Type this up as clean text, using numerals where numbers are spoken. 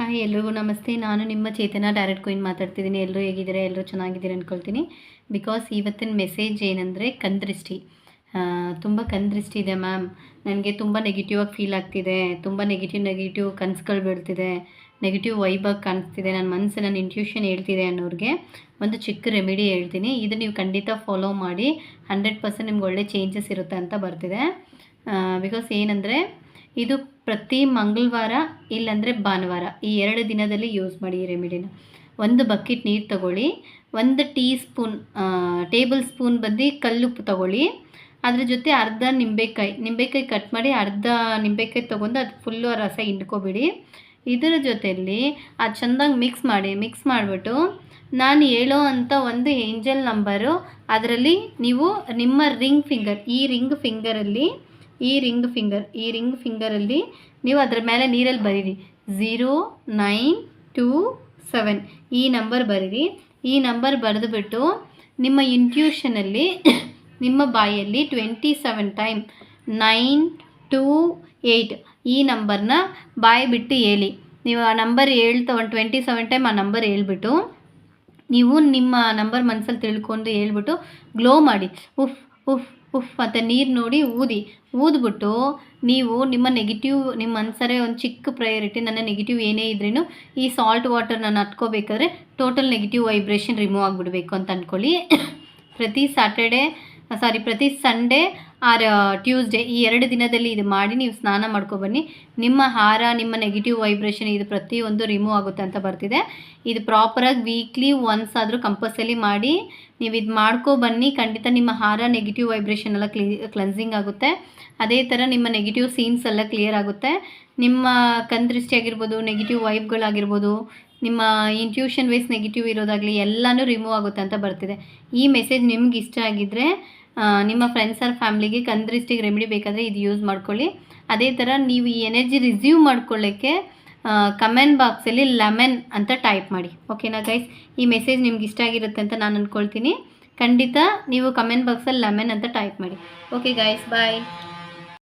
Hi ಎಲ್ರಿಗೂ ನಮಸ್ತೆ. ನಾನು ನಿಮ್ಮ ಚೇತನ ಡೈರೆಕ್ಟ್ ಕ್ವೀನ್ ಮಾತಾಡ್ತಿದ್ದೀನಿ. ಎಲ್ಲರೂ ಹೇಗಿದ್ದೀರಾ? ಎಲ್ಲರೂ ಚೆನ್ನಾಗಿದ್ದೀರಾ ಅಂದ್ಕೊಳ್ತೀನಿ. ಬಿಕಾಸ್ ಇವತ್ತಿನ ಮೆಸೇಜ್ ಏನಂದರೆ ಕಣ್ದೃಷ್ಟಿ. ತುಂಬ ಕಣ್ದೃಷ್ಟಿ ಇದೆ ಮ್ಯಾಮ್. ನನಗೆ ತುಂಬ ನೆಗೆಟಿವ್ ಆಗಿ ಫೀಲ್ ಆಗ್ತಿದೆ. ತುಂಬ ನೆಗೆಟಿವ್ ಕನಸುಗಳು ಬೀಳ್ತಿದೆ. ನೆಗೆಟಿವ್ ವೈಬಾಗಿ ಕಾಣಿಸ್ತಿದೆ. ನನ್ನ ಮನಸ್ಸು, ನನ್ನ ಇಂಟ್ಯೂಷನ್ ಹೇಳ್ತಿದೆ ಅನ್ನೋರಿಗೆ ಒಂದು ಚಿಕ್ಕ ರೆಮಿಡಿ ಹೇಳ್ತೀನಿ. ಇದು ನೀವು ಖಂಡಿತ ಫಾಲೋ ಮಾಡಿ. 100% ನಿಮ್ಗೆ ಒಳ್ಳೆ ಚೇಂಜಸ್ ಇರುತ್ತೆ ಅಂತ ಬರ್ತಿದೆ. ಬಿಕಾಸ್ ಏನಂದರೆ ಇದು ಪ್ರತಿ ಮಂಗಳವಾರ ಇಲ್ಲಾಂದರೆ ಭಾನುವಾರ ಈ 2 ದಿನದಲ್ಲಿ ಯೂಸ್ ಮಾಡಿ ಈ ರೆಮಿಡಿನ. ಒಂದು ಬಕೆಟ್ ನೀರು ತಗೊಳ್ಳಿ. 1 ಟೇಬಲ್ ಸ್ಪೂನ್ ಬಂದು ಕಲ್ಲುಪ್ಪು ತಗೊಳ್ಳಿ. ಅದ್ರ ಜೊತೆ ಅರ್ಧ ನಿಂಬೆಕಾಯಿ ಕಟ್ ಮಾಡಿ ಅರ್ಧ ನಿಂಬೆಕಾಯಿ ತೊಗೊಂಡು ಅದು ಫುಲ್ಲು ರಸ ಹಿಂಡ್ಕೊಬಿಡಿ. ಇದರ ಜೊತೆಯಲ್ಲಿ ಅದು ಚೆಂದಾಗಿ ಮಿಕ್ಸ್ ಮಾಡಿಬಿಟ್ಟು ನಾನು ಹೇಳೋ ಅಂಥ ಒಂದು ಏಂಜಲ್ ನಂಬರು ಅದರಲ್ಲಿ ನೀವು ನಿಮ್ಮ ರಿಂಗ್ ಫಿಂಗರಲ್ಲಿ ನೀವು ಅದರ ಮೇಲೆ ನೀರಲ್ಲಿ ಬರೀರಿ 0927 ಈ ನಂಬರ್ ಬರೀರಿ. ಈ ನಂಬರ್ ಬರೆದುಬಿಟ್ಟು ನಿಮ್ಮ ಇಂಟ್ಯೂಷನಲ್ಲಿ ನಿಮ್ಮ ಬಾಯಲ್ಲಿ 27 ಟೈಮ್ 928 ಈ ನಂಬರ್ನ ಬಾಯಿ ಬಿಟ್ಟು ಹೇಳಿ. ನೀವು ಆ ನಂಬರ್ ಹೇಳ್ತಾ 27 ಟೈಮ್ ಆ ನಂಬರ್ ಹೇಳ್ಬಿಟ್ಟು ನೀವು ನಿಮ್ಮ ನಂಬರ್ ಮನಸ್ಸಲ್ಲಿ ತಿಳ್ಕೊಂಡು ಹೇಳ್ಬಿಟ್ಟು ಗ್ಲೋ ಮಾಡಿ. ಉಫ್ ಉಫ್ ಉಫ್ ಅಂತ ನೀರು ನೋಡಿ ಊದ್ಬಿಟ್ಟು ನೀವು ನಿಮ್ಮ ಮನಸ್ಸರೇ ಒಂದು ಚಿಕ್ಕ ಪ್ರಯಾರಿಟಿ, ನನ್ನ ನೆಗೆಟಿವ್ ಏನೇ ಇದ್ರೂ ಈ ಸಾಲ್ಟ್ ವಾಟರ್ ನಾನು ಹತ್ಕೋಬೇಕಾದ್ರೆ ಟೋಟಲ್ ನೆಗೆಟಿವ್ ವೈಬ್ರೇಷನ್ ರಿಮೂವ್ ಆಗಿಬಿಡಬೇಕು ಅಂತ ಅಂದ್ಕೊಳ್ಳಿ. ಪ್ರತಿ ಸಂಡೇ ಆರ್ ಟ್ಯೂಸ್ಡೇ ಈ 2 ದಿನದಲ್ಲಿ ಇದು ಮಾಡಿ ನೀವು ಸ್ನಾನ ಮಾಡ್ಕೊಬನ್ನಿ. ನಿಮ್ಮ ನಿಮ್ಮ ನೆಗೆಟಿವ್ ವೈಬ್ರೇಷನ್ ಇದು ಪ್ರತಿಯೊಂದು ರಿಮೂವ್ ಆಗುತ್ತೆ ಅಂತ ಬರ್ತಿದೆ. ಇದು ಪ್ರಾಪರಾಗಿ ವೀಕ್ಲಿ ಒನ್ಸ್ ಆದರೂ ಕಂಪಲ್ಸರಿ ಮಾಡಿ ನೀವು ಇದು ಮಾಡ್ಕೊಬನ್ನಿ. ಖಂಡಿತ ನಿಮ್ಮ ನೆಗೆಟಿವ್ ವೈಬ್ರೇಷನ್ ಎಲ್ಲ ಕ್ಲೆನ್ಸಿಂಗ್ ಆಗುತ್ತೆ. ಅದೇ ಥರ ನಿಮ್ಮ ನೆಗೆಟಿವ್ ಸೀನ್ಸ್ ಎಲ್ಲ ಕ್ಲಿಯರ್ ಆಗುತ್ತೆ. ನಿಮ್ಮ ಕಣ್ದೃಷ್ಟಿ ಆಗಿರ್ಬೋದು, ನೆಗೆಟಿವ್ ವೈಬ್ಗಳಾಗಿರ್ಬೋದು, ನಿಮ್ಮ ಇಂಟ್ಯೂಷನ್ ವೈಸ್ ನೆಗೆಟಿವ್ ಇರೋದಾಗಲಿ ಎಲ್ಲನೂ ರಿಮೂವ್ ಆಗುತ್ತೆ ಅಂತ ಬರ್ತಿದೆ. ಈ ಮೆಸೇಜ್ ನಿಮ್ಗೆ ಇಷ್ಟ ಆಗಿದ್ದರೆ ನಿಮ್ಮ ಫ್ರೆಂಡ್ಸ್ ಆರ್ ಫ್ಯಾಮ್ಲಿಗೆ ಕಣ್ದೃಷ್ಟಿಗೆ ರೆಮಿಡಿ ಬೇಕಾದರೆ ಇದು ಯೂಸ್ ಮಾಡ್ಕೊಳ್ಳಿ. ಅದೇ ಥರ ನೀವು ಈ ಎನರ್ಜಿ ರಿಸೀವ್ ಮಾಡ್ಕೊಳ್ಳೋಕ್ಕೆ ಕಮೆಂಟ್ ಬಾಕ್ಸಲ್ಲಿ ಲೆಮನ್ ಅಂತ ಟೈಪ್ ಮಾಡಿ. ಓಕೆನಾ ಗೈಸ್? ಈ ಮೆಸೇಜ್ ನಿಮ್ಗೆ ಇಷ್ಟ ಆಗಿರುತ್ತೆ ಅಂತ ನಾನು ಅಂದ್ಕೊಳ್ತೀನಿ. ಖಂಡಿತ ನೀವು ಕಮೆಂಟ್ ಬಾಕ್ಸಲ್ಲಿ ಲೆಮನ್ ಅಂತ ಟೈಪ್ ಮಾಡಿ. ಓಕೆ ಗೈಸ್, ಬಾಯ್.